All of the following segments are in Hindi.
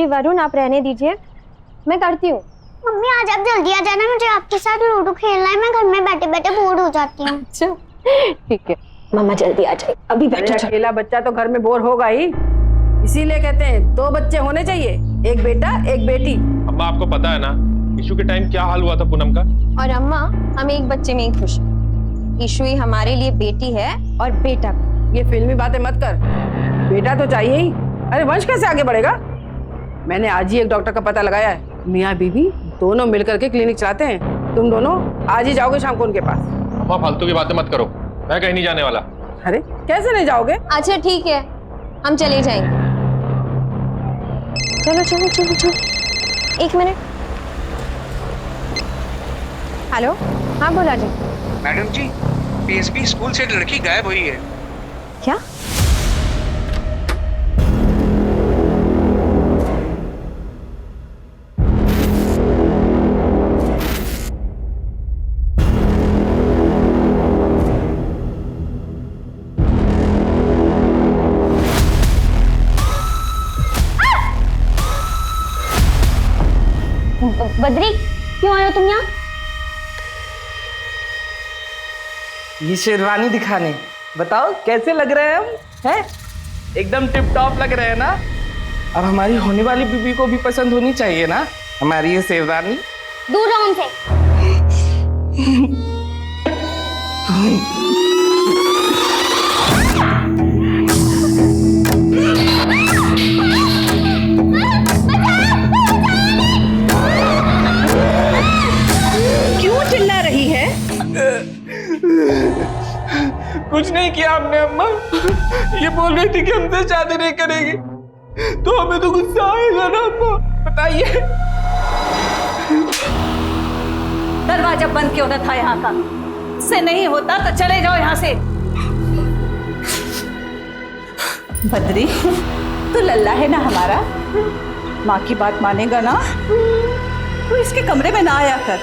एक्चुअली वरुण आप रहने दीजिए, मैं करती हूँ। मम्मी आज आप जल्दी आ जाना, मुझे आपके साथ लूडो खेलना है। मैं घर में बैठे बैठे बोर हो जाती हूँ। अच्छा ठीक है, मम्मा जल्दी आ जाए, अभी बैठो। अकेला बच्चा तो घर में बोर होगा ही, इसीलिए कहते हैं 2 बच्चे होने चाहिए, एक बेटा एक बेटी। अम्मा आपको पता है ना ईशु के टाइम क्या हाल हुआ था पूनम का। और अम्मा हम एक बच्चे में ही खुश हैं। ईशु ही हमारे लिए बेटी है और बेटा भी। ये फिल्मी बातें मत कर, बेटा तो चाहिए ही। अरे वंश कैसे आगे बढ़ेगा? मैंने आज ही एक डॉक्टर का पता लगाया है, मियाँ बीवी दोनों मिलकर के क्लिनिक चलाते हैं। तुम दोनों आज ही जाओगे शाम को उनके पास। अम्मा फालतू की बातें मत करो, मैं कहीं नहीं जाने वाला। अरे कैसे नहीं जाओगे? अच्छा ठीक है, हम चले जाएंगे। चलो चलो चलो चलो, 1 मिनट। हेलो, हाँ बोला जी। मैडम जी, पीएसबी स्कूल से लड़की गायब हुई है। क्या? बद्री, क्यों आए हो तुम यहाँ? ये शेरवानी दिखाने, बताओ कैसे लग रहे हैं हम? हैं? एकदम टिप टॉप लग रहे हैं ना? अब हमारी होने वाली बीबी को भी पसंद होनी चाहिए ना हमारी ये शेरवानी। दूर रहो उनसे। क्यों चिल्ला रही है? कुछ नहीं किया हमने अम्मा, ये बोल रही थी कि हमसे शादी नहीं करेगी, तो हमें तो गुस्सा आएगा ना अम्मा, बताइए। दरवाजा बंद क्यों न था यहाँ का? से नहीं होता तो चले जाओ यहाँ से। बद्री, तू लल्ला है ना हमारा, माँ की बात मानेगा ना? तू इसके कमरे में ना आया कर,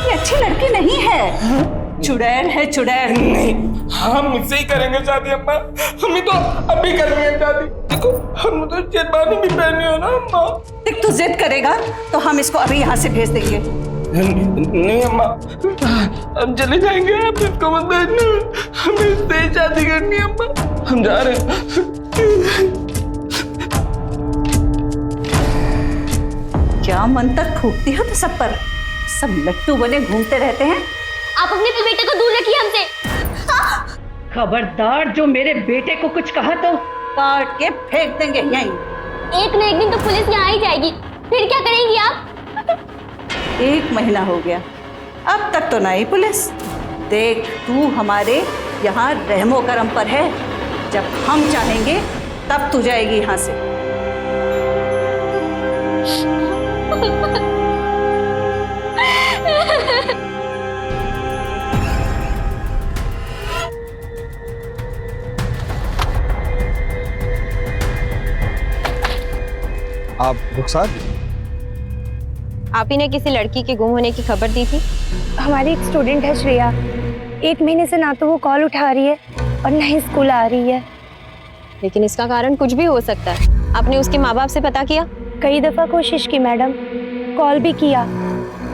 ये अच्छी लड़की नहीं है, चुड़ैल है चुड़ैल। नहीं, हम मुझसे ही करेंगे शादी अम्मा, हमें तो अभी करनी है शादी। देखो हम तो शेरवानी भी पहनी हो ना अम्मा। देख तू जिद करेगा तो हम इसको अभी यहाँ से भेज देंगे। नहीं अम्मा, हम चले जाएंगे, आप इसको मत भेजना, हमें इससे ही शादी करनी है अम्मा, हम जा रहे हैं। क्या मंत्र फूकती हो तो सब पर, सब लट्टू बने घूमते रहते हैं। आप अपने बेटे को दूर रखिए हमसे। हाँ? खबरदार, जो मेरे बेटे को कुछ कहा तो काट के फेंक देंगे यहीं। एक न एक दिन तो पुलिस यहाँ ही जाएगी, फिर क्या करेंगी आप? 1 महीना हो गया, अब तक तो नहीं पुलिस। देख तू हमारे यहाँ रहमो करम पर है, जब हम चाहेंगे तब तू जाएगी यहाँ से। आप रुखसार? आप ही ने किसी लड़की के गुम होने की खबर दी थी? हमारी एक स्टूडेंट है श्रेया, 1 महीने से ना तो वो कॉल उठा रही है और ना ही स्कूल आ रही है। लेकिन इसका कारण कुछ भी हो सकता है। आपने उसके माँ बाप से पता किया? कई दफा कोशिश की मैडम, कॉल भी किया,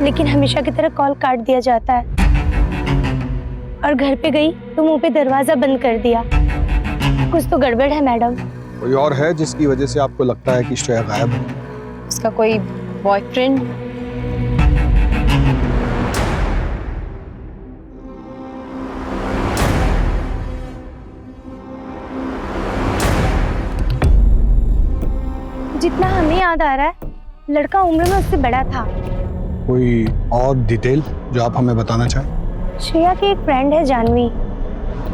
लेकिन हमेशा की तरह कॉल काट दिया जाता है। और घर पे गई तो मुंह पे दरवाजा बंद कर दिया। कुछ तो गड़बड़ है मैडम। कोई और है जिसकी वजह से आपको लगता है कि श्रेया गायब है? उसका कोई बॉयफ्रेंड? जितना हमें याद आ रहा है, लड़का उम्र में उससे बड़ा था। कोई और डिटेल जो आप हमें बताना चाहें? श्रेया की एक फ्रेंड है जानवी,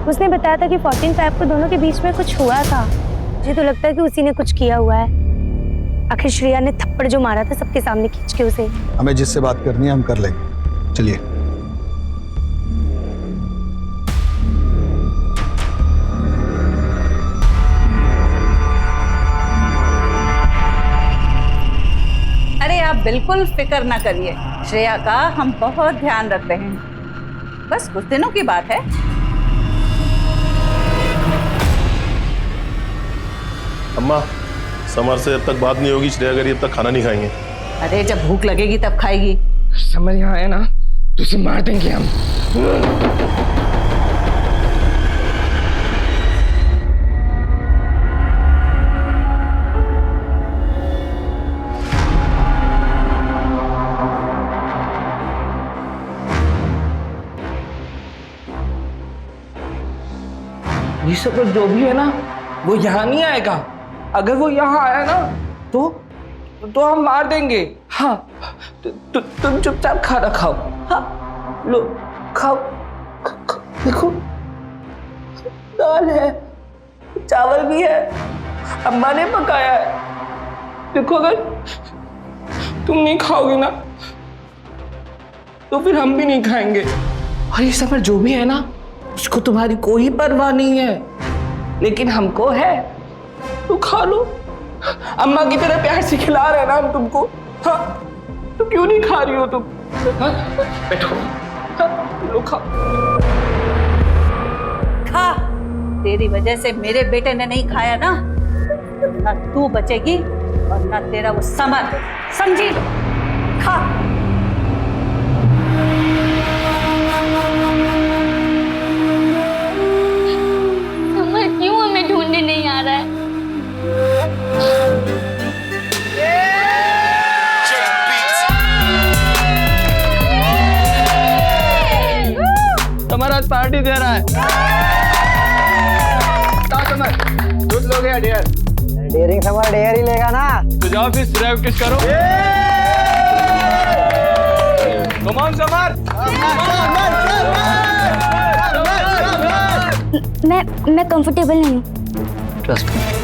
उसने बताया था कि 14/5 को दोनों के बीच में कुछ हुआ था। मुझे तो लगता है कि उसी ने कुछ किया हुआ है। आखिर श्रेया ने थप्पड़ जो मारा था सबके सामने खींच के उसे। हमें जिससे बात करनी है हम कर लेंगे, चलिए। अरे आप बिल्कुल फिक्र ना करिए, श्रेया का हम बहुत ध्यान रख रहे हैं, बस कुछ दिनों की बात है। अम्मा समर से जब तक बात नहीं होगी श्रेया अगर जब तक खाना नहीं खाएंगे। अरे जब भूख लगेगी तब खाएगी। समर यहाँ आया ना तो उसे मार देंगे हम। ये सब जो भी है ना वो यहाँ नहीं आएगा। अगर वो यहाँ आया ना तो हम मार देंगे। हाँ तुम चुपचाप खाना खाओ। हाँ लो खाओ। देखो दाल है, चावल भी है, अम्मा ने पकाया है। देखो अगर तुम नहीं खाओगे ना तो फिर हम भी नहीं खाएंगे। और ये समर जो भी है ना उसको तुम्हारी कोई परवाह नहीं है, लेकिन हमको है। तो खा लो, अम्मा की तरह प्यार से खिला रहे ना हम तुमको। हाँ तो क्यों नहीं खा रही हो तुम? हाँ बैठो। हाँ लो खाओ। खा, तेरी वजह से मेरे बेटे ने नहीं खाया ना, ना तू बचेगी और ना तेरा वो समर, समझी? खा। समर क्यों हमें ढूंढने नहीं आ रहा है? समर आज पार्टी दे रहा है। समर दूध लोगे या डेयर? डेयरिंग समर डेयर ही लेगा ना। तो जाओ फिर ड्राइव किस करो। Come on Samar. मैं कंफर्टेबल नहीं हूँ। Trust me.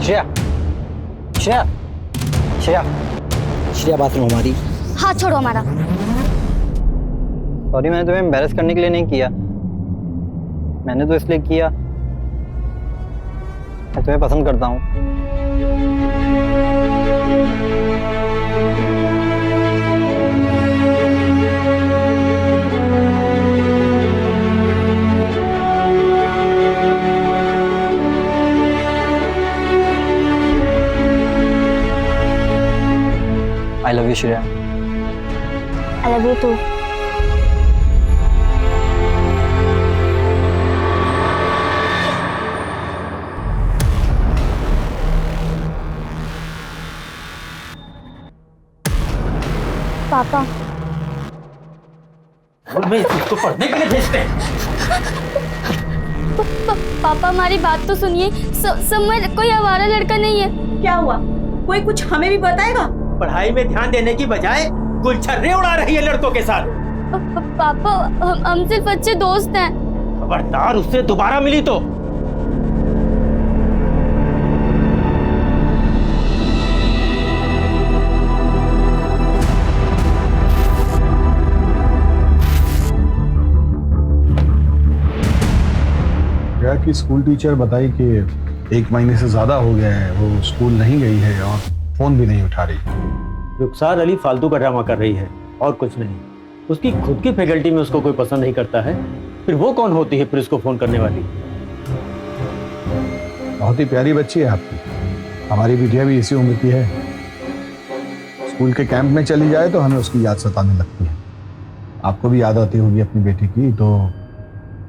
Shreya Shreya Shreya Shreya bathroom हमारी। हाथ छोड़ो हमारा। सॉरी मैंने तुम्हें एम्बैरस करने के लिए नहीं किया, मैंने तो इसलिए किया मैं तुम्हें पसंद करता हूँ। I love you, Shreya. I love you too. पापा मैं इसको पढ़ने के लिए भेजते हैं। पापा हमारी बात तो सुनिए। समर कोई आवारा लड़का नहीं है। क्या हुआ? कोई कुछ हमें भी बताएगा? पढ़ाई में ध्यान देने की बजाय गुलछर्रे उड़ा रही है लड़कों के साथ। पापा हम सिर्फ अच्छे दोस्त हैं। खबरदार उससे दोबारा मिली तो। क्या कि स्कूल टीचर बताई कि 1 महीने से ज्यादा हो गया है वो स्कूल नहीं गई है और फोन भी नहीं उठा रही। रुखसार अली फालतू का ड्रामा कर रही है और कुछ नहीं। उसकी खुद की फैकल्टी में उसको कोई पसंद नहीं करता है, फिर वो कौन होती है फिर उसको फोन करने वाली? बहुत ही प्यारी बच्ची है आपकी, हमारी बिटिया भी इसी उम्र की है। स्कूल के कैंप में चली जाए तो हमें उसकी याद सताने लगती है। आपको भी याद आती होगी अपनी बेटी की, तो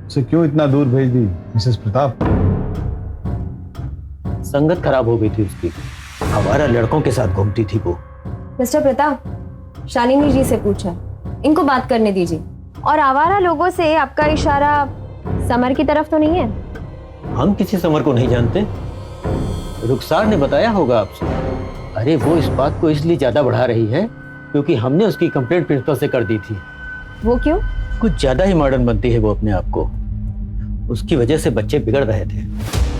उसे क्यों इतना दूर भेज दी मिसेस प्रताप? संगत खराब हो गई थी उसकी, हमारा लड़कों के साथ घूमती थी वो। मिस्टर प्रताप, शालिनी जी से पूछा, इनको बात करने दीजिए। और आवारा लोगों से आपका इशारा समर की तरफ तो नहीं है? हम किसी समर को नहीं जानते, रुखसार ने बताया होगा आपसे। अरे वो इस बात को इसलिए ज्यादा बढ़ा रही है क्योंकि हमने उसकी कंप्लेंट प्रिंसिपल से कर दी थी। वो क्यों? कुछ ज्यादा ही मॉडर्न बनती है वो अपने आप को, उसकी वजह से बच्चे बिगड़ रहे थे।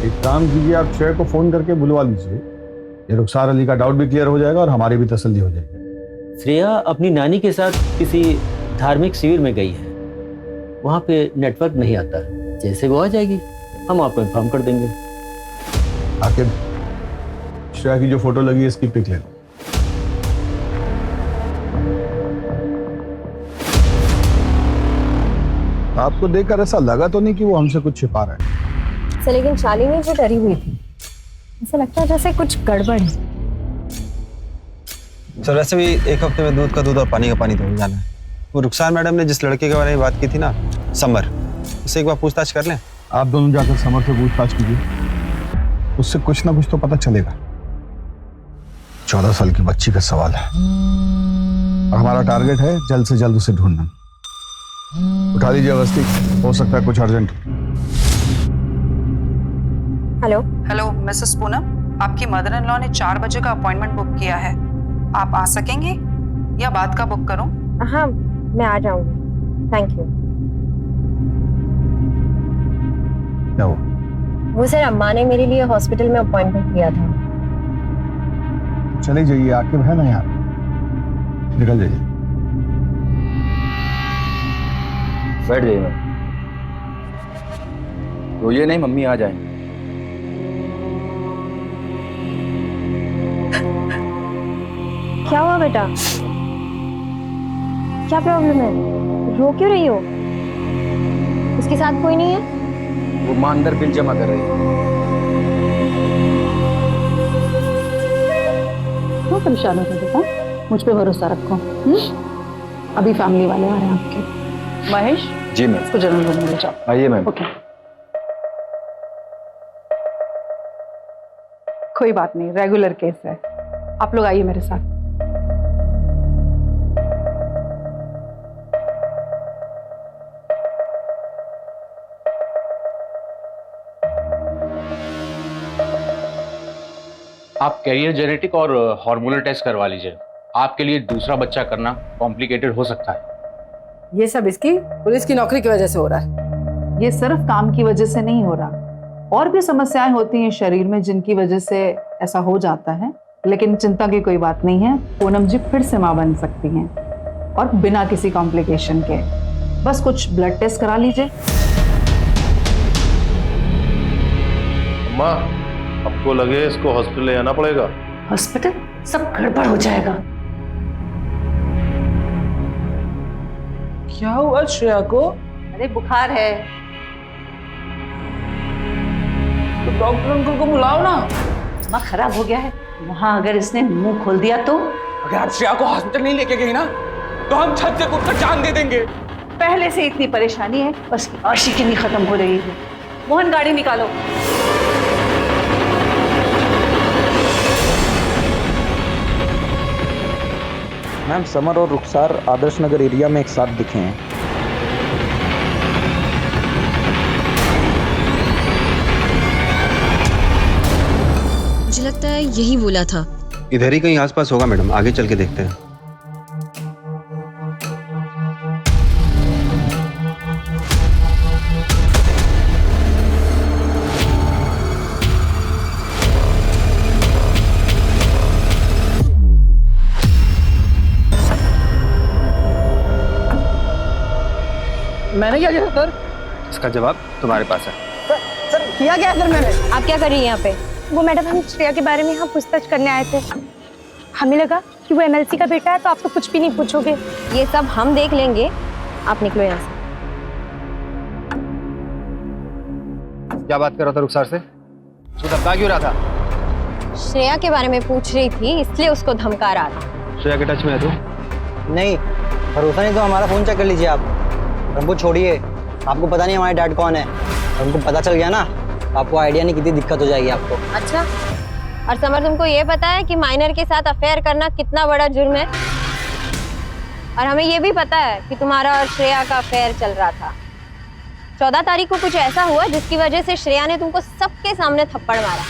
एक काम कीजिए, आप श्रेया को फोन करके बुलवा लीजिए, ये रुखसार अली का डाउट भी क्लियर हो जाएगा और हमारी भी तसल्ली हो जाएगी। श्रेया अपनी नानी के साथ किसी धार्मिक शिविर में गई है, वहाँ पे नेटवर्क नहीं आता। जैसे वो आ जाएगी हम आपको इन्फॉर्म कर देंगे। आखिर श्रेया की जो फोटो लगी है इसकी पिक ले लो। आपको देखकर ऐसा लगा तो नहीं कि वो हमसे कुछ छिपा रहा है? सर लेकिन शालिनी जो डरी हुई थी, ऐसा लगता है जैसे कुछ गड़बड़ है। सर वैसे भी एक हफ्ते में दूध का दूध और पानी का पानी तो हो जाना है। वो रुखसार मैडम ने जिस लड़के के बारे में बात की थी ना, समर, उससे एक बार पूछताछ कर लें। आप दोनों जाकर समर से पूछताछ कीजिए, उससे कुछ ना कुछ तो पता चलेगा। 14 साल की बच्ची का सवाल है और हमारा टारगेट है जल्द से जल्द उसे ढूंढना। उठा लीजिए अवस्थी, हो सकता है कुछ urgent. Hello hello Mrs Poonam, आपकी मदर इन लॉ ने 4 बजे का अपॉइंटमेंट बुक किया है। आप आ सकेंगे या बाद का बुक करूं? हाँ मैं आ जाऊंगी, थैंक यू। क्या हुआ? वो सर अम्मा ने मेरे लिए हॉस्पिटल में अपॉइंटमेंट लिया था। चले जाइए, आके है ना यहाँ, निकल जाइए। बैठ जाइए मैम, रोइए नहीं, मम्मी आ जाएंगे। क्या हुआ बेटा? क्या प्रॉब्लम है? रो क्यों रही हो? उसके साथ कोई नहीं है? वो मां अंदर बिल जमा कर रही है। क्यों परेशान हो बेटा? मुझ पे भरोसा रखो। अभी फैमिली वाले आ रहे हैं आपके। महेश जी मैम, इसको जनरल रूम में ले जाओ। आइए मैम। ओके, कोई बात नहीं, रेगुलर केस है। आप लोग आइए मेरे साथ। आप कैरियर जेनेटिक और हार्मोनल टेस्ट करवा लीजिए। आपके लिए दूसरा बच्चा करना कॉम्प्लिकेटेड हो सकता है। ये सब इसकी पुलिस की नौकरी की वजह से हो रहा है। ये सिर्फ काम की वजह से नहीं हो रहा, और भी समस्याएं होती हैं शरीर में जिनकी वजह से ऐसा हो जाता है। लेकिन चिंता की कोई बात नहीं है, पूनम जी फिर से मां बन सकती हैं और बिना किसी कॉम्प्लिकेशन के। बस कुछ ब्लड टेस्ट करा लीजिए। माँ, आपको लगे इसको हॉस्पिटल ले आना पड़ेगा? हॉस्पिटल? सब गड़बड़ हो जाएगा। क्या हुआ श्रेया को? अरे बुखार है। तो डॉक्टर अंकल को बुलाओ ना। दिमाग खराब हो गया है, वहां अगर इसने मुंह खोल दिया तो? अगर आप श्रेया को हॉस्पिटल नहीं लेके गई ना तो हम छत से कूदकर जान दे देंगे। पहले से इतनी परेशानी है, बस आशिकी नहीं खत्म हो रही है। मोहन गाड़ी निकालो। मैम, समर और रुखसार आदर्श नगर एरिया में एक साथ दिखे हैं। मुझे लगता है यही बोला था। इधर ही कहीं आसपास होगा मैडम, आगे चल के देखते हैं। मैंने क्या किया सर? इसका जवाब तुम्हारे पास है। सर किया क्या सर मैंने? आप क्या कर रही हैं यहाँ पे? वो मैडम, हम श्रेया के बारे में यहाँ पूछताछ करने आए थे। हमें लगा कि वो एमएलसी का बेटा है तो आप तो कुछ भी नहीं पूछोगे। ये सब हम देख लेंगे, आप निकलो यहाँ से। क्या बात कर रहा था रुखसार से? उसको धमका क्यों रहा था? श्रेया के बारे में पूछ रही थी, इसलिए उसको धमका रहा था। श्रेया के टच में है तू? नहीं, भरोसा नहीं तो हमारा फ़ोन चेक कर लीजिए आप। हमको छोड़िए, आपको पता नहीं हमारे डैड कौन है। हमको पता चल गया ना, आपको आइडिया नहीं कितनी दिक्कत हो जाएगी आपको। अच्छा, और समर तुमको ये पता है कि माइनर के साथ अफेयर करना कितना बड़ा जुर्म है? और हमें ये भी पता है कि तुम्हारा और श्रेया का अफेयर चल रहा था। 14 तारीख को कुछ ऐसा हुआ जिसकी वजह से श्रेया ने तुमको सबके सामने थप्पड़ मारा।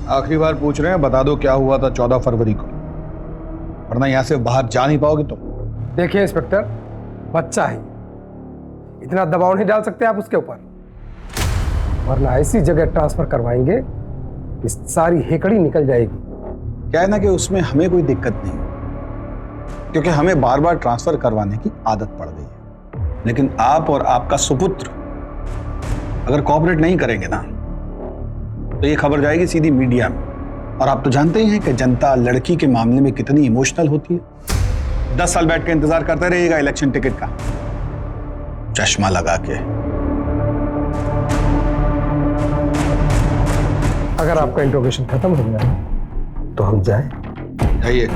आखिरी बार पूछ रहे हैं, बता दो क्या हुआ था 14 फरवरी को, वरना यहाँ से बाहर जा नहीं पाओगे तुम। देखिए इंस्पेक्टर, बच्चा है, इतना दबाव नहीं डाल सकते आप उसके ऊपर, वरना ऐसी जगह ट्रांसफर करवाएंगे कि सारी हेकड़ी निकल जाएगी। क्या है ना कि उसमें हमें कोई दिक्कत नहीं, क्योंकि हमें बार बार ट्रांसफर करवाने की आदत पड़ गई है। लेकिन आप और आपका सुपुत्र अगर कोऑपरेट नहीं करेंगे ना तो ये खबर जाएगी सीधी मीडिया में। और आप तो जानते ही हैं कि जनता लड़की के मामले में कितनी इमोशनल होती है। 10 साल बैठ के इंतजार करते रहिएगा इलेक्शन टिकट का, चश्मा लगा के। अगर आपका इंट्रोगेशन खत्म हो गया तो हम जाएं। जाइए।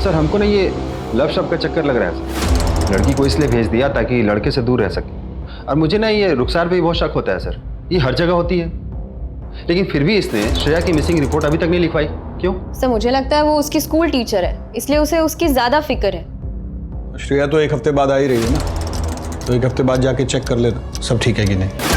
सर हमको ना ये लव शब्द का चक्कर लग रहा है सर। लड़की को इसलिए भेज दिया ताकि लड़के से दूर रह सके। और मुझे ना ये रुखसार पे भी बहुत शक होता है सर। ये हर जगह होती है, लेकिन फिर भी इसने श्रेया की मिसिंग रिपोर्ट अभी तक नहीं लिखवाई। क्यों? सर मुझे लगता है वो उसकी स्कूल टीचर है, इसलिए उसे उसकी ज्यादा फिक्र है। श्रेया तो 1 हफ्ते बाद आ ही रही है ना, तो 1 हफ्ते बाद जाके चेक कर लेना सब ठीक है कि नहीं।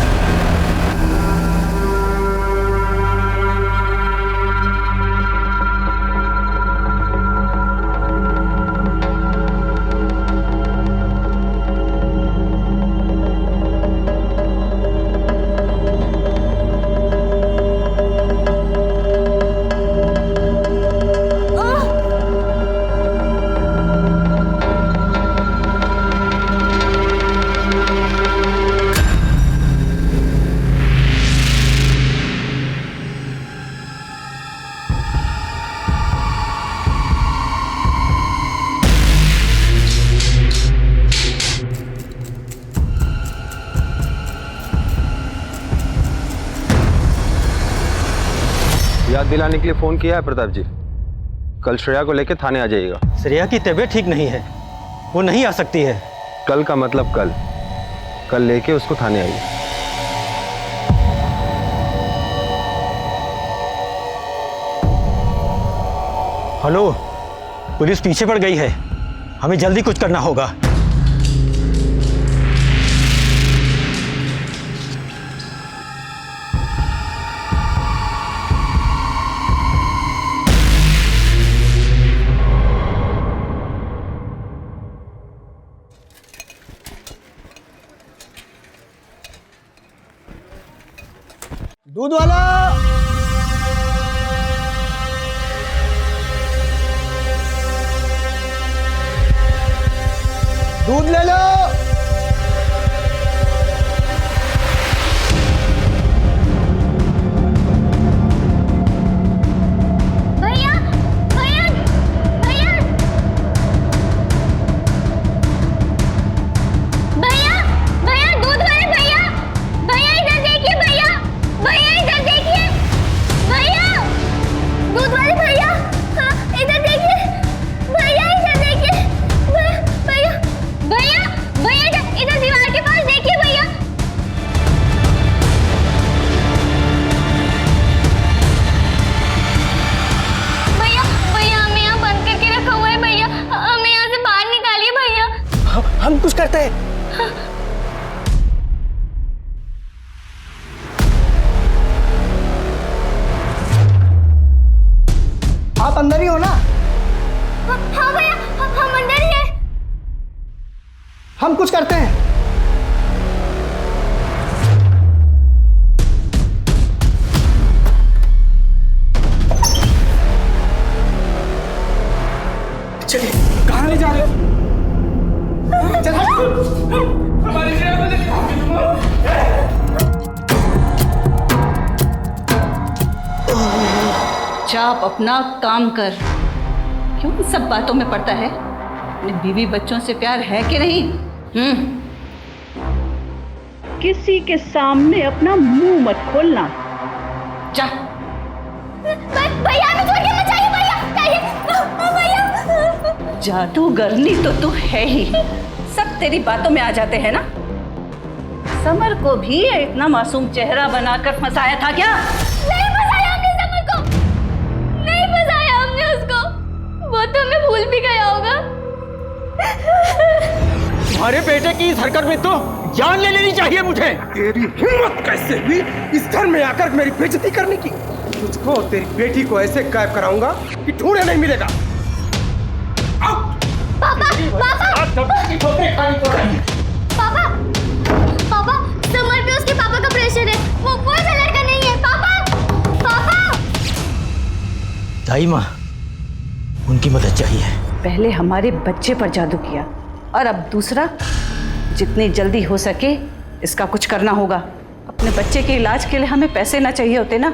याद दिलाने के लिए फोन किया है प्रताप जी। कल श्रेया को लेकर थाने आ जाइएगा। श्रेया की तबीयत ठीक नहीं है, वो नहीं आ सकती है। कल का मतलब कल लेके उसको थाने आइए। हेलो, पुलिस पीछे पड़ गई है, हमें जल्दी कुछ करना होगा। दूध वाला, दूध ले लो। भैया भैया भैया भैया भैया दूध वाले भैया, भैया इधर देखिए भैया, भैया इधर देखिए भैया, दूध वाले भैया, हाँ इधर देखिए भैया, इधर देखिए भैया भैया भैया इधर दीवार के पास देखिए भैया। भैया भैया हमें यहाँ बंद करके रखा हुआ है भैया, हमें यहाँ से बाहर निकालिए भैया। हम कुछ करते हैं। आप अंदर ही हो ना? हाँ भैया हम अंदर ही हैं। हम कुछ करते हैं। चलिए, कहाँ ले जा रहे हो? चाप अपना काम कर। क्यों इन सब बातों में पड़ता है? अपने बीवी बच्चों से प्यार है कि नहीं? किसी के सामने अपना मुंह मत खोलना। जा। भैया हमें छोड़ के मत जाइए भैया। जादूगरनी तो तू है ही, सब तेरी बातों में आ जाते हैं ना। समर को भी इतना मासूम चेहरा बनाकर फंसाया था क्या? नहीं फंसाया हमने समर को, नहीं फंसाया हमने उसको, वो तो हमें भूल भी गया होगा। तुम्हारे बेटे की इस हरकत में तो जान ले लेनी चाहिए मुझे। तेरी हिम्मत कैसे हुई इस घर में आकर मेरी बेइज्जती करने की? तुझको और तेरी बेटी को ऐसे गायब कराऊंगा कि ढूंढे नहीं मिलेगा। पापा पापा समर पे उसके पापा का प्रेशर है, वो कोई सा लड़का नहीं है। पापा दाई माँ, उनकी मदद चाहिए। पहले हमारे बच्चे पर जादू किया और अब दूसरा। जितनी जल्दी हो सके इसका कुछ करना होगा। अपने बच्चे के इलाज के लिए हमें पैसे ना चाहिए होते ना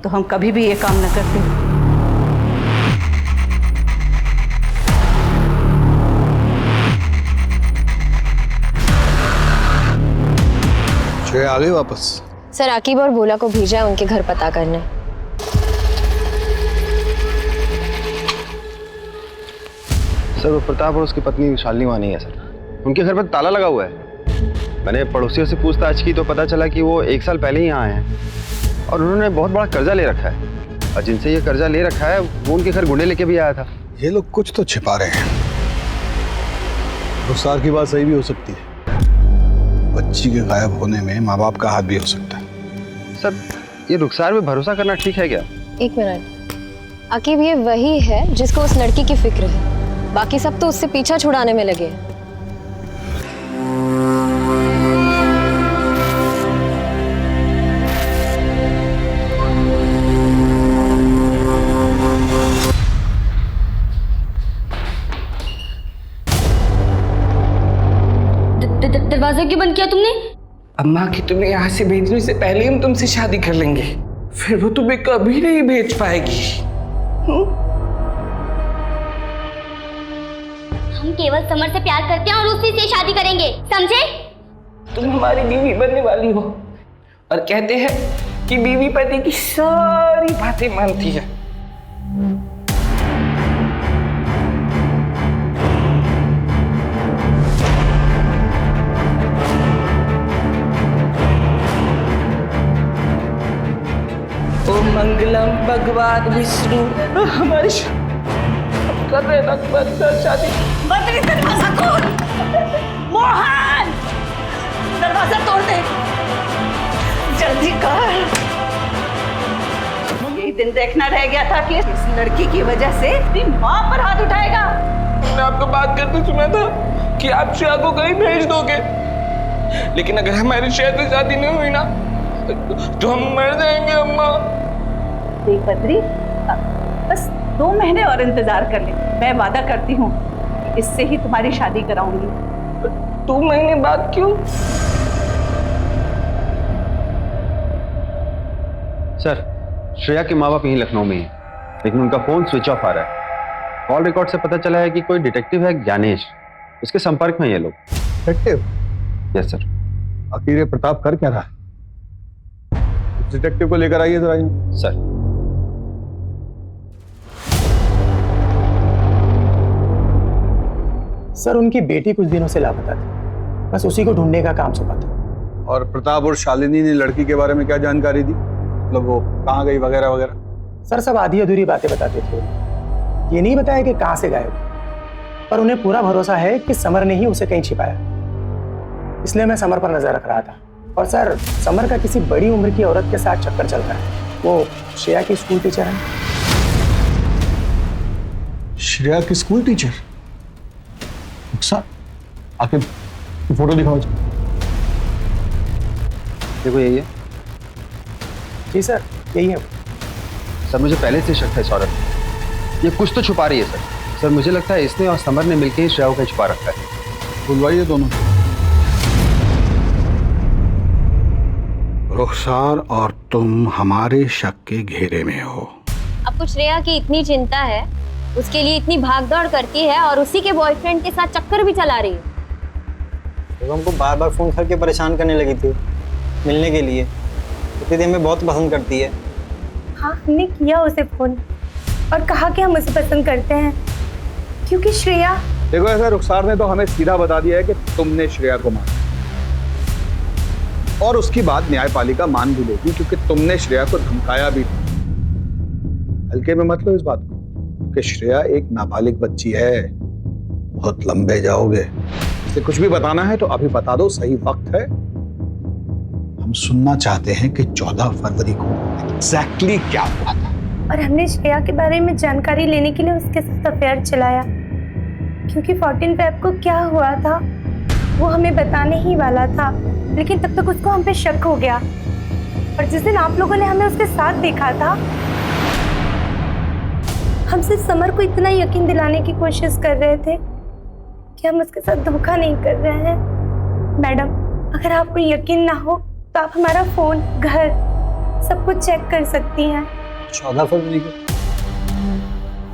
तो हम कभी भी ये काम न करते। श्रेया आ गई वापस? सर आकिब और भोला को भेजा है उनके घर पता करने। सर वो प्रताप और उसकी पत्नी शालिनी वहाँ नहीं है सर। उनके घर पर ताला लगा हुआ है। मैंने पड़ोसियों से पूछताछ की तो पता चला कि वो 1 साल पहले ही यहाँ आए हैं और उन्होंने बहुत बड़ा कर्जा ले रखा है और जिनसे ये कर्जा ले रखा है वो उनके घर गुंडे लेके भी आया था। ये लोग कुछ तो छिपा रहे हैं। रुखसार की बात सही भी हो सकती है। बच्ची के गायब होने में माँ बाप का हाथ भी हो सकता है। सर ये रुखसार पे भरोसा करना ठीक है क्या? 1 मिनट, आकिब ये वही है जिसको उस लड़की की फिक्र है, बाकी सब तो उससे पीछा छुड़ाने में लगे हैं। दरवाजा क्यों बंद किया तुमने? अम्मा की तुम्हें यहाँ से भेजने से पहले हम तुमसे शादी कर लेंगे, फिर वो तुम्हें कभी नहीं भेज पाएगी। हम केवल समर से प्यार करते हैं और उसी से शादी करेंगे, समझे? तुम हमारी बीवी बनने वाली हो और कहते हैं कि बीवी पति की सारी बातें मानती है। ओम मंगलम भगवान विष्णु। हमारी कर रहे ना शादी। बदरी दरवाजा खोल। मोहन दरवाजा तोड़ दे जल्दी कर। यही दिन देखना रह गया था कि इस लड़की की वजह से तेरी माँ पर हाथ उठाएगा। मैंने आपको बात करते सुना था कि आप श्रेया को कहीं भेज दोगे, लेकिन अगर हमारी श्रेया से शादी नहीं हुई ना तो हम मर जाएंगे अम्मा। देख बद्री, बस 2 महीने और इंतजार कर ले। मैं वादा करती हूँ इससे ही तुम्हारी शादी कराऊंगी। 2 महीने बाद क्यों? सर श्रेया के माँ बाप यहीं लखनऊ में ही हैं, लेकिन उनका फोन स्विच ऑफ आ रहा है। कॉल रिकॉर्ड से पता चला है कि कोई डिटेक्टिव है ज्ञानेश, उसके संपर्क में ये लोग। डिटेक्टिव? Yes sir. आखिर ये प्रताप कर क्या रहा है? डिटेक्टिव को लेकर आइए जरा। सर सर उनकी बेटी कुछ दिनों से लापता थी, बस उसी को ढूंढने का काम सौंपा था। और प्रताप और शालिनी ने लड़की के बारे में क्या जानकारी दी? मतलब वो कहाँ गई वगैरह वगैरह? सर सब आधी अधूरी बातें बताते थे। ये नहीं बताया कि कहाँ से गायब, पर उन्हें पूरा भरोसा है कि समर ने ही उसे कहीं छिपाया। इसलिए मैं समर पर नजर रख रहा था। और सर समर का किसी बड़ी उम्र की औरत के साथ चक्कर चल रहा है। वो श्रेया की स्कूल टीचर है। श्रेया की स्कूल टीचर? सर आके फोटो दिखाओ। देखो यही है। जी सर यही है। सर मुझे पहले से शक था इस औरत में, ये कुछ तो छुपा रही है सर। सर मुझे लगता है इसने और समर ने मिलकर ही श्रेया को छुपा रखा है। बुलवाइए दोनों। रुखसार और तुम हमारे शक के घेरे में हो। आपको श्रेया की इतनी चिंता है, उसके लिए इतनी भागदौड़ करती है और उसी के बॉयफ्रेंड के साथ चक्कर भी चला रही है। तो हमको बार बार फोन करके परेशान करने लगी थी मिलने के लिए। दीदी हमें बहुत पसंद करती है। हाँ हमने किया उसे फोन और कहा कि हम उसे पसंद करते हैं, क्योंकि श्रेया। देखो ऐसा रुखसार ने तो हमें सीधा बता दिया है कि तुमने श्रेया को मारा, और उसकी बात न्यायपालिका मान भी लेगी क्योंकि तुमने श्रेया को धमकाया भी। हल्के में मत लो इस बात को कि श्रेया एक नाबालिग बच्ची है। बहुत लंबे जाओगे। इसे कुछ भी बताना है तो अभी बता दो, सही वक्त है। हम सुनना चाहते हैं कि 14 फरवरी को एग्जैक्टली क्या हुआ था। और हमने श्रेया के बारे में जानकारी लेने के लिए उसके साथ अफेयर चलाया, क्योंकि 14 फेब को क्या हुआ था वो हमें बताने ही वाला था, लेकिन तब तक उसको हम पे शक हो गया। और जिस दिन आप लोगों ने हमें उसके साथ देखा था हम सिर्फ समर को इतना यकीन दिलाने की कोशिश कर रहे थे कि हम उसके साथ धोखा नहीं कर रहे हैं। मैडम, अगर आपको यकीन ना हो तो आप हमारा फोन, घर सब कुछ चेक कर सकती हैं। 14 फरवरी को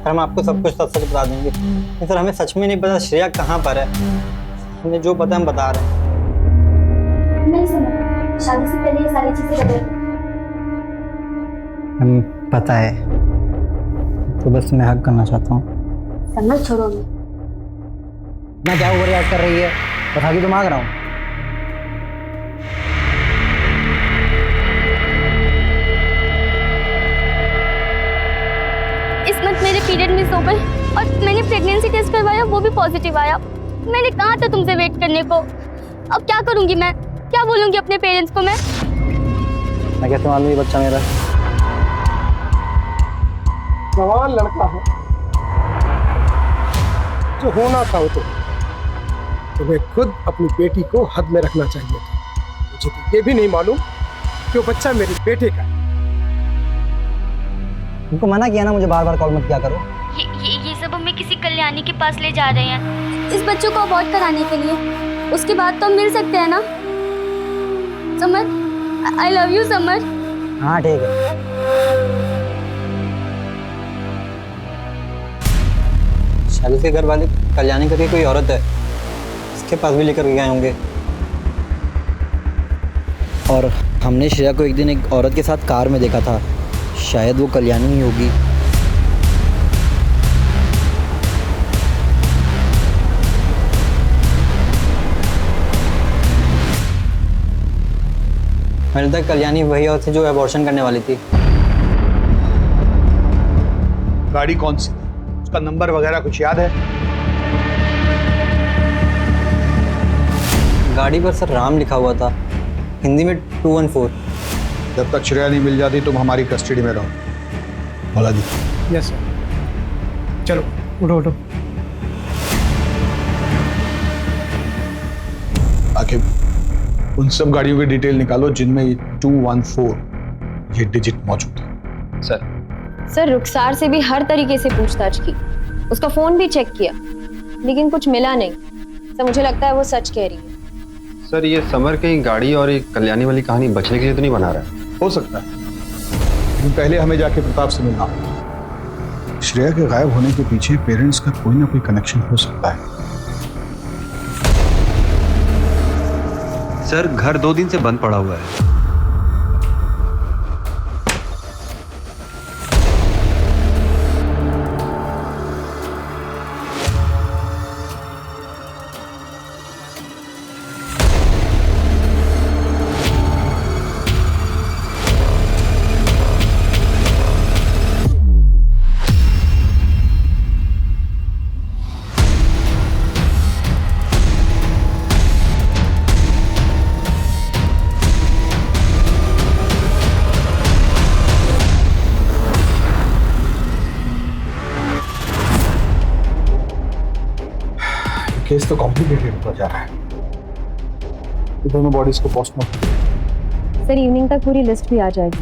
सर हम आपको सब कुछ सच बता देंगे। लेकिन सर हमें सच में नहीं पता श्रेया कहाँ पर है। हमें जो पता हम बता रहे हैं। नहीं समझ, शादी से पहले ये सारी चीजें बदल। हम पता है, तो बस मैं हक करना चाहता हूँ। समझ छोड़ो मैं। मैं क्या ओवर रिएक्ट कर रही है, बता के तो मांग रहा हूँ। इस मंथ मेरे पीरियड मिस हो गए और मैंने प्रेगनेंसी टेस्ट करवाया, वो भी पॉजिटिव आया। मैंने कहा था तुमसे वेट करने को। अब क्या करूंगी मैं, क्या बोलूंगी अपने पेरेंट्स को मैं कैसे मालूम ये बच्चा मेरा? जवान लड़का है, जो होना था वो तो तुम्हें खुद अपनी बेटी को हद में रखना चाहिए था। मुझे तो ये भी नहीं मालूम कि वो बच्चा मेरे बेटे का है। उनको मना किया ना मुझे बार बार कॉल मत किया करो। ये सब हमें किसी कल्याणी के पास ले जा रहे हैं इस बच्चों को अबॉर्ट कराने के लिए। उसके बाद तो हम मिल सकते हैं ना। Summer, I love you summer. हाँ ठीक है। शायद उसके घर वाले कल्याणी करके कोई औरत है, इसके पास भी लेकर गए होंगे। और हमने श्रेया को एक दिन एक औरत के साथ कार में देखा था, शायद वो कल्याणी ही होगी। मेरे तक कल्याणी वही औरत थी जो अबॉर्शन करने वाली थी। गाड़ी कौन सी थी, उसका नंबर वगैरह कुछ याद है? गाड़ी पर सर राम लिखा हुआ था, हिंदी में 214। जब तक श्रेया नहीं मिल जाती तुम हमारी कस्टडी में रहो। भोला जी। Yes sir. चलो उठो उठो। आके उन सब गाड़ियों की डिटेल निकालो जिनमें 214 ये डिजिट मौजूद है। सर रुखसार से भी हर तरीके से पूछताछ की, उसका फोन भी चेक किया, लेकिन कुछ मिला नहीं। सर मुझे लगता है वो सच कह रही है। सर ये समर कहीं गाड़ी और एक कल्याणी वाली कहानी बचने के लिए तो नहीं बना रहा है? हो सकता है, लेकिन पहले हमें जाके प्रताप से मिलना होगा। श्रेया के गायब होने के पीछे पेरेंट्स का कोई ना कोई कनेक्शन हो सकता है। सर घर 2 दिन से बंद पड़ा हुआ है। केस तो कॉम्प्लिकेटेड होता जा रहा है। दोनों बॉडीज को पोस्टमार्टम। सर इवनिंग तक पूरी लिस्ट भी आ जाएगी,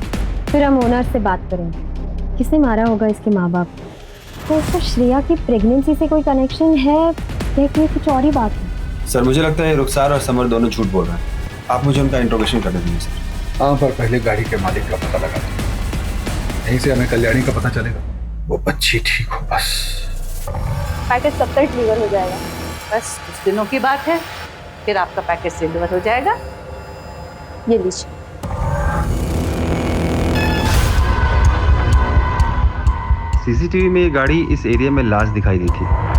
फिर हम ओनर से बात करेंगे। किसने मारा होगा इसके माँ बाप? तो उसको श्रेया की प्रेगनेंसी से कोई कनेक्शन है या कि कुछ और ही बात है? सर मुझे लगता है रुखसार और समर दोनों झूठ बोल रहे हैं। आप मुझे उनका इंट्रोगेशन करने दीजिए सर। हाँ, पर पहले गाड़ी के मालिक का पता लगा दो, यहीं से हमें कल्याणी का पता चलेगा। वो बच्ची ठीक हो बस। पैकेज कब तक डिलीवर हो जाएगा? बस कुछ दिनों की बात है, फिर आपका पैकेज डिलीवर हो जाएगा। ये लीजिए। सीसीटीवी में ये गाड़ी इस एरिया में लास्ट दिखाई दी थी।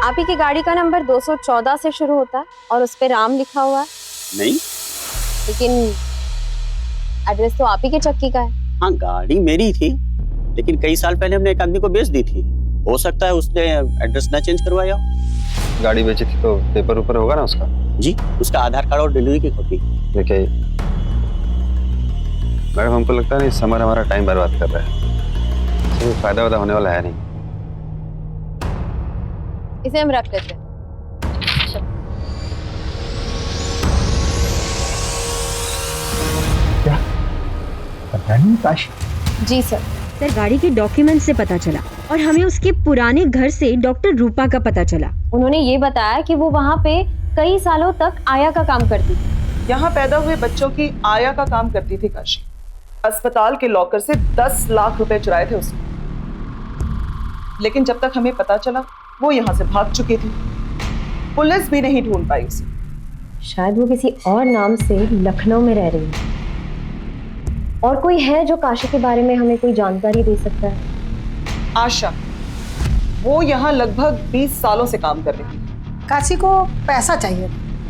आप ही की गाड़ी का नंबर 214 से शुरू होता है और उस पे राम लिखा हुआ है। नहीं, लेकिन एड्रेस तो आप ही के चक्की का है। हाँ गाड़ी मेरी थी, लेकिन कई साल पहले हमने एक आदमी को बेच दी थी। हो सकता है उसने एड्रेस ना चेंज करवाया। गाड़ी बेची थी तो पेपर ऊपर होगा ना उसका? जी, उसका आधार कार्ड और डिलीवरी की कॉपी। देखिए मैडम, हमको लगता है समर हमारा टाइम बर्बाद कर रहा है, इसमें फायदा वायदा होने वाला है नहीं। इसे हम रख लेते हैं। क्या पता नहीं काशी? जी सर। सर गाड़ी के डॉक्यूमेंट से पता चला और हमें उसके पुराने घर से डॉक्टर रूपा का पता चला। उन्होंने ये बताया कि वो वहाँ पे कई सालों तक आया का काम करती थी। यहाँ पैदा हुए बच्चों की आया का काम करती थी काशी। अस्पताल के लॉकर से 10 लाख रुपए चुराए थे उसने, लेकिन जब तक हमें पता चला वो यहाँ से भाग चुकी थी। पुलिस भी नहीं ढूंढ पाई उसे। शायद वो किसी और नाम से लखनऊ में रह रही है। और कोई है जो काशी के बारे में हमें कोई जानकारी दे सकता है? आशा, वो यहाँ लगभग 20 सालों से काम कर रही है। काशी को पैसा चाहिए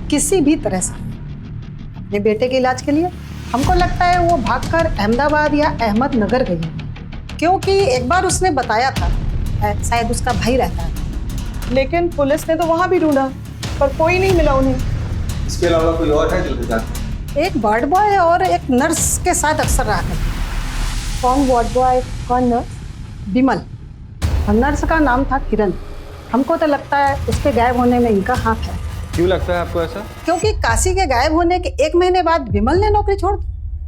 किसी भी तरह से अपने बेटे के इलाज के लिए। हमको लगता है वो भागकर अहमदाबाद या अहमदनगर गई है, क्योंकि एक बार उसने बताया था शायद उसका भाई रहता है। लेकिन पुलिस ने तो वहां भी ढूंढा पर कोई नहीं मिला उन्हें। इसके अलावा कोई और है जो जानते? एक वार्ड बॉय और एक नर्स के साथ अक्सर रहा करता। कौन वार्ड बॉय, कौन नर्स? विमल। नर्स का नाम था किरण। हमको तो लगता है उसके गायब होने में इनका हाथ है। क्यों लगता है आपको ऐसा? क्योंकि काशी के गायब होने के 1 महीने बाद विमल ने नौकरी छोड़ दी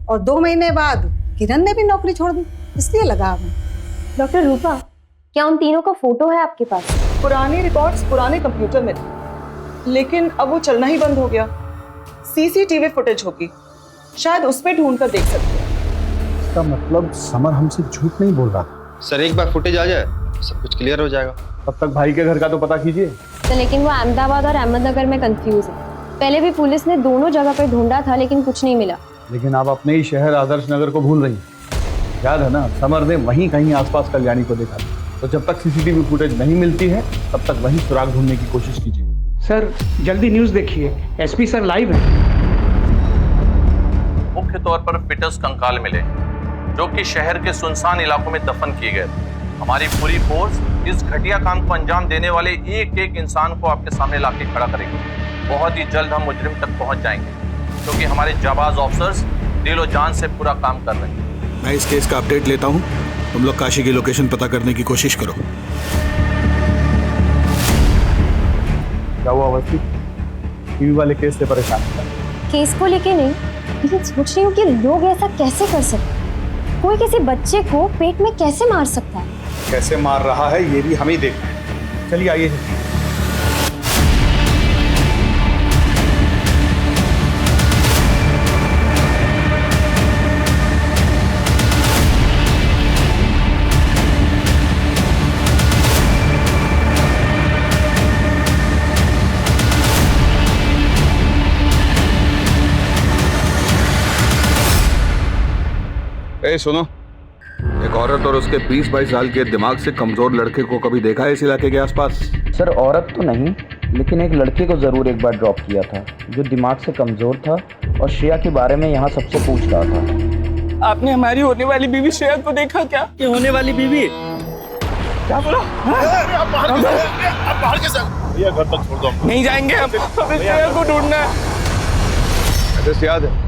और 2 महीने बाद किरण ने भी नौकरी छोड़ दी, इसलिए लगा हमें। डॉक्टर रूपा, क्या उन तीनों का फोटो है आपके पास? पुराने रिकॉर्ड्स पुराने कंप्यूटर में थे, लेकिन अब वो चलना ही बंद हो गया। सीसीटीवी फुटेज होगी, शायद उसमें ढूंढ कर देख सकते हैं। इसका मतलब समर हमसे झूठ नहीं बोल रहा था। सर एक बार फुटेज आ जाए सब कुछ क्लियर हो जाएगा। तब तक भाई के घर का तो पता कीजिए। तो लेकिन वो अहमदाबाद और अहमदनगर में कंफ्यूज है। पहले भी पुलिस ने दोनों जगह पर ढूंढा था लेकिन कुछ नहीं मिला। लेकिन आप अपने ही शहर आदर्श नगर को भूल रही हैं। याद है ना, समर ने वहीं कहीं आसपास कल्याणी को देखा था। तो जब तक सीसीटीवी फुटेज नहीं मिलती है तब तक वहीं सुराग ढूंढने की कोशिश कीजिए। सर जल्दी न्यूज़ देखिए, एसपी सर लाइव है। मुख्य तौर पर फिटस कंकाल मिले जो कि शहर के सुनसान इलाकों में दफन किए गए थे। हमारी पूरी फोर्स इस घटिया काम को अंजाम देने वाले एक एक इंसान को आपके सामने लाके खड़ा करेंगे। बहुत ही जल्द हम मुजरिम तक पहुंच जाएंगे, क्योंकि हमारे जाबाज ऑफिसर्स दिलो जान से पूरा काम कर रहे हैं। मैं इस केस का अपडेट लेता हूँ, तुम लोग काशी की लोकेशन पता करने की कोशिश करो। क्या हुआ अवस्थी? टीवी वाले केस से परेशान था? केस को लेके नहीं, लेकिन सोच रही हूँ कि लोग ऐसा कैसे कर सकते हैं। कोई किसी बच्चे को पेट में कैसे मार सकता है? कैसे मार रहा है ये भी हम ही देखते हैं। चलिए आइए। ए सुनो, एक औरत और उसके 20-22 साल के दिमाग से कमजोर लड़के को कभी देखा है इस इलाके के आसपास? सर औरत तो नहीं, लेकिन एक लड़के को जरूर एक बार ड्रॉप किया था जो दिमाग से कमजोर था और श्रेया के बारे में यहाँ सबसे पूछ रहा था। आपने हमारी होने वाली बीवी श्रेया को देखा क्या? ये होने वाली बीवी? क्या बोला? बाहर कैसे? भैया घर तक छोड़ दो। नहीं जाएंगे हम, हमें श्रेया को ढूंढना है। एड्रेस याद है?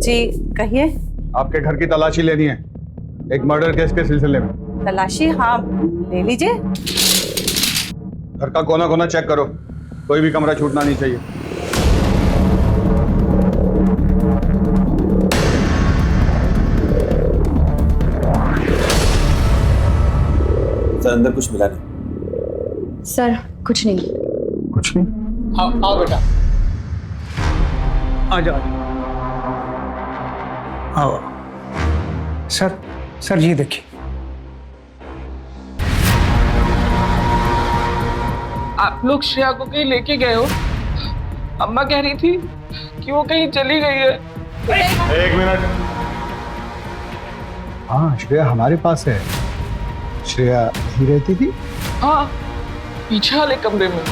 जी कहिए। आपके घर की तलाशी लेनी है, एक मर्डर केस के सिलसिले में। तलाशी? हाँ ले लीजिए। घर का कोना कोना चेक करो, कोई भी कमरा छूटना नहीं चाहिए। सर अंदर कुछ मिला नहीं? सर कुछ नहीं। कुछ नहीं? आओ बेटा, आ जाओ। आओ सर ये देखिए। आप लोग श्रेया को कहीं लेके गए हो? अम्मा कह रही थी कि वो कहीं चली गई है। एक मिनट। हाँ श्रेया हमारे पास है। श्रेया यहीं रहती थी? हाँ, पीछे वाले कमरे में।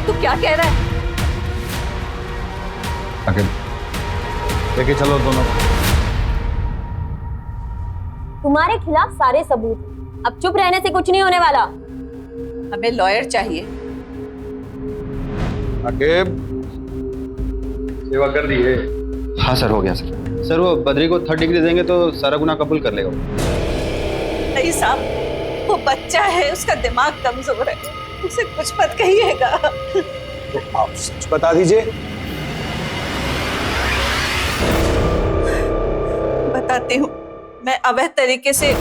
तू क्या कह रहा है? लेके चलो दोनों। तुम्हारे खिलाफ सारे सबूत, अब चुप रहने से कुछ नहीं होने वाला। हमें लॉयर चाहिए। अकेब, सेवा कर दी है। हाँ सर, हो गया सर। सर वो बद्री को 3rd डिग्री देंगे तो सारा गुनाह कबूल कर लेगा। नहीं साहब, वो बच्चा है, उसका दिमाग कमजोर है, उसे कुछ मत कहिएगा। तो आप सच बता दीजिए। बताती हूँ, मैं अवैध तरीके से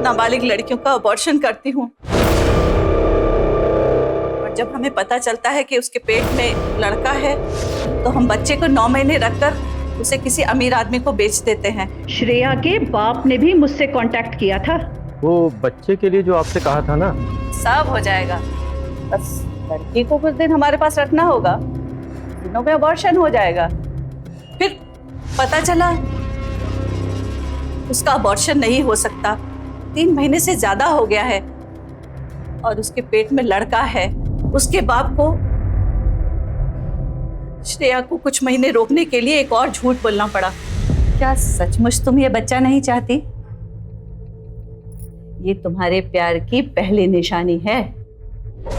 नाबालिग लड़कियों का अबॉर्शन करती हूँ, और जब हमें पता चलता है कि उसके पेट में लड़का है तो हम बच्चे को 9 महीने रखकर उसे किसी अमीर आदमी को बेच देते हैं। श्रेया के बाप ने भी मुझसे कांटेक्ट किया था। वो बच्चे के लिए जो आपसे कहा था ना, सब हो जाएगा, बस लड़की को कुछ दिन हमारे पास रखना होगा, दिनों में अबॉर्शन हो जाएगा। फिर पता चला उसका अबॉर्शन नहीं हो सकता, 3 महीने से ज्यादा हो गया है और उसके पेट में लड़का है। उसके बाप को श्रेया को कुछ महीने रोकने के लिए एक और झूठ बोलना पड़ा। क्या सचमुच तुम ये बच्चा नहीं चाहती? ये तुम्हारे प्यार की पहली निशानी है।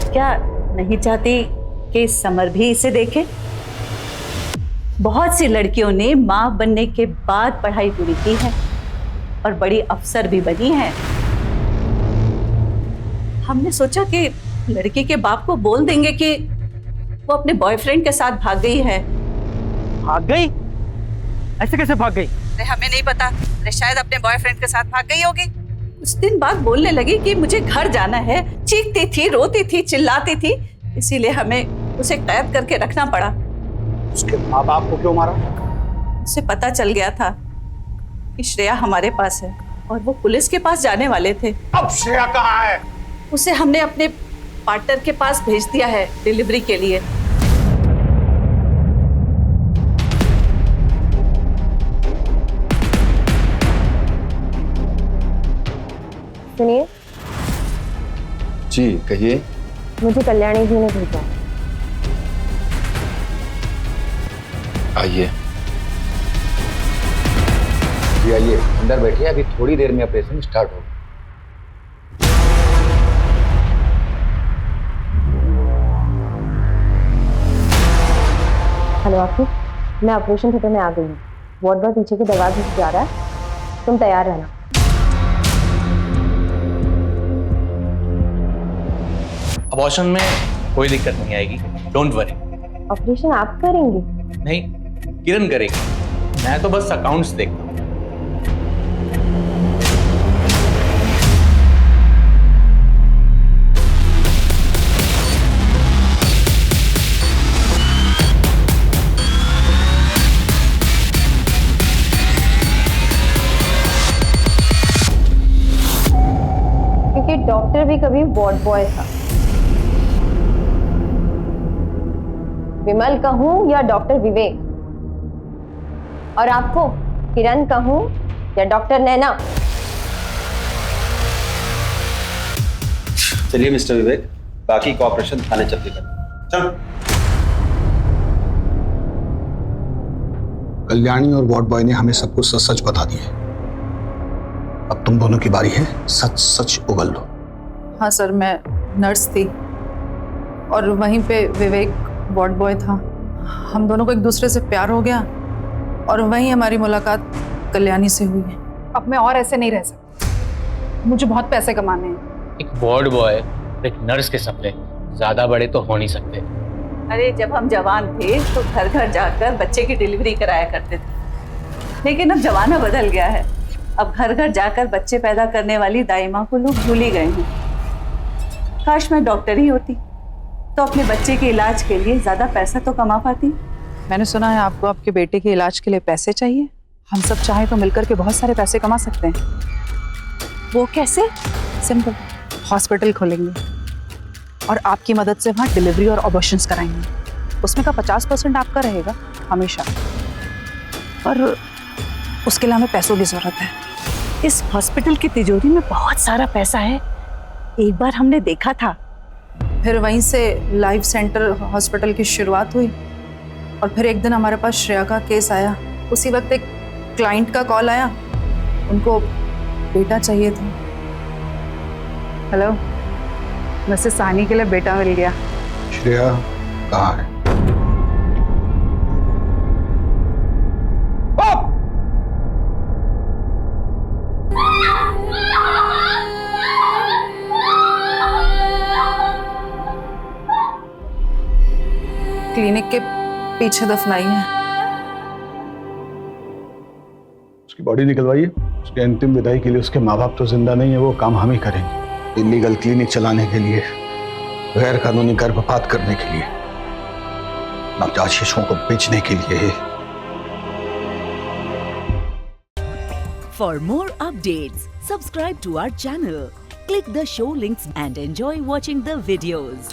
क्या नहीं चाहती कि समर भी इसे देखे? बहुत सी लड़कियों ने मां बनने के बाद पढ़ाई पूरी की है और बड़ी अफसर भी बनी है। हमने सोचा कि लड़की के बाप को बोल देंगे कि वो अपने बॉयफ्रेंड के साथ भाग गई है। भाग गई? ऐसे कैसे भाग गई? अरे हमें नहीं पता, अरे शायद अपने बॉयफ्रेंड के साथ भाग गई होगी। कुछ दिन बाद बोलने लगी कि मुझे घर जाना है, चीखती थी, रोती थी, चिल्लाती थी, इसीलिए हमें उसे कैद करके रखना पड़ा। उसके माँ बाप को क्यों मारा? उसे पता चल गया था कि श्रेया हमारे पास है और वो पुलिस के पास जाने वाले थे। अब श्रेया कहाँ है? उसे हमने अपने पार्टनर के पास भेज दिया है डिलीवरी के लिए। सुनिए जी, कहिए। मुझे कल्याणी जी ने भेजा। आइए। जी आइए, अंदर बैठिए, अभी थोड़ी देर में ऑपरेशन स्टार्ट होगा। हेलो आफिफ, मैं ऑपरेशन थिएटर में आ गई हूँ। वार्ड बॉय पीछे के दरवाजे से जा रहा है, तुम तैयार रहना। अबॉर्शन में कोई दिक्कत नहीं आएगी, डोंट वरी। ऑपरेशन आप करेंगे? नहीं, किरण करेगी, मैं तो बस अकाउंट्स देखता हूँ। क्योंकि डॉक्टर भी कभी वार्ड बॉय था। विमल कहूं या डॉक्टर विवेक, और आपको किरण कहूं या डॉक्टर नैना? चलिए मिस्टर विवेक, बाकी का ऑपरेशन थाने चल के करें। चल। कल्याणी और वार्ड बॉय ने हमें सब कुछ सच सच बता दिया है। अब तुम दोनों की बारी है, सच सच उगल लो। हाँ सर, मैं नर्स थी और वहीं पे विवेक वार्ड बॉय था। हम दोनों को एक दूसरे से प्यार हो गया और वहीं हमारी मुलाकात कल्याणी से हुई। अब मैं और ऐसे नहीं रह सकती, मुझे बहुत पैसे कमाने हैं। एक वार्ड बॉय, एक नर्स के सपने ज्यादा बड़े तो हो नहीं सकते। अरे जब हम जवान थे तो घर घर जाकर बच्चे की डिलीवरी कराया करते थे, लेकिन अब जमाना बदल गया है। अब घर घर जाकर बच्चे पैदा करने वाली दाई माँ को लोग भूल ही गए हैं। काश मैं डॉक्टर ही होती तो अपने बच्चे के इलाज के लिए ज्यादा पैसा तो कमा पाती। मैंने सुना है आपको आपके बेटे के इलाज के लिए पैसे चाहिए। हम सब चाहें तो मिलकर के बहुत सारे पैसे कमा सकते हैं। वो कैसे? सिंपल, हॉस्पिटल खोलेंगे और आपकी मदद से वहाँ डिलीवरी और ऑपरेशंस कराएंगे। उसमें का 50% आपका रहेगा हमेशा, और उसके लिए हमें पैसों की जरूरत है। इस हॉस्पिटल की तिजोरी में बहुत सारा पैसा है, एक बार हमने देखा था। फिर वहीं से लाइफ सेंटर हॉस्पिटल की शुरुआत हुई और फिर एक दिन हमारे पास श्रेया का केस आया। उसी वक्त एक क्लाइंट का कॉल आया, उनको बेटा चाहिए था। हेलो, वैसे सानी के लिए बेटा मिल गया। श्रेया कहाँ है? क्लिनिक के पीछे दफनाई है। उसकी बॉडी निकलवाइए। उसके अंतिम विदाई के लिए उसके माँ बाप तो जिंदा नहीं है, वो काम हम ही करेंगे। इलीगल क्लिनिक चलाने के लिए, गैर कानूनी गर्भपात करने के लिए, नवजात शिशुओं को बेचने के लिए। For more updates, subscribe to our channel, click the show links and enjoy watching the videos.